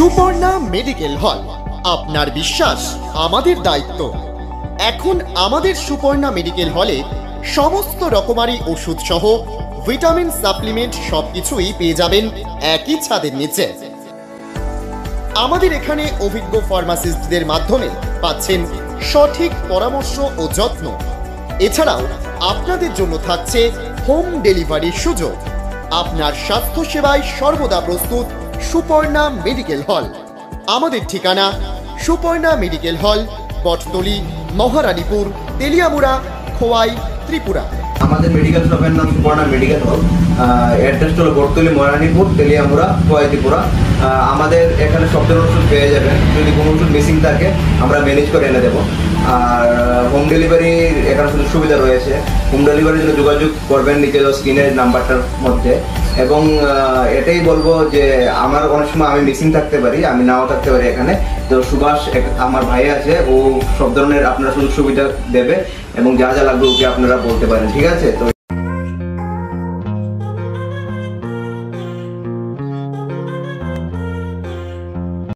Suparna medical hall, আপনার বিশ্বাস আমাদের দায়িত্ব। এখন আমাদের সুপর্ণা মেডিকেল হলে সমস্ত রকমারি ওষুধ সহ ভিটামিন সাপ্লিমেন্ট সবকিছুই পেয়ে যাবেন একই ছাদের নিচে। আমাদের এখানে অভিজ্ঞ ফার্মাসিস্টদের মাধ্যমে পাচ্ছেন সঠিক পরামর্শ ও যত্ন। এছাড়াও আপনাদের জন্য থাকছে হোম ডেলিভারির সুযোগ। আপনার স্বাস্থ্য সেবায় সর্বদা প্রস্তুত সুপর্ণা মেডিকেল হল। আমাদের ঠিকানা সুপর্ণা মেডিকেল হল, বটতলি, মহারানীপুর, তেলিয়ামুড়া, খোয়াই, ত্রিপুরা। আমাদের মেডিকেল শপের নাম সুপর্ণা মেডিকেল হল। অ্যাড্রেসটা হলো বটতলি, মহারানীপুর, তেলিয়ামুড়া, খোয়াই, ত্রিপুরা। আমাদের এখানে সব ধরনের ওষুধ পেয়ে যাবেন। যদি কোনো ওষুধ মিসিং থাকে আমরা ম্যানেজ করে এনে দেবো। আর হোম ডেলিভারির এখানে সুযোগ সুবিধা রয়েছে। হোম ডেলিভারির জন্য যোগাযোগ করবেন নিচে স্ক্রিনের নাম্বারটার মধ্যে। এবং এটাই বলবো যে আমার অনেক সময় আমি মিসিং থাকতে পারি, আমি নাও থাকতে পারি এখানে। তো সুভাষ আমার ভাই আছে, ও সব ধরনের আপনারা সুযোগ সুবিধা দেবে এবং যা যা লাগবে ওকে আপনারা বলতে পারেন, ঠিক আছে? তো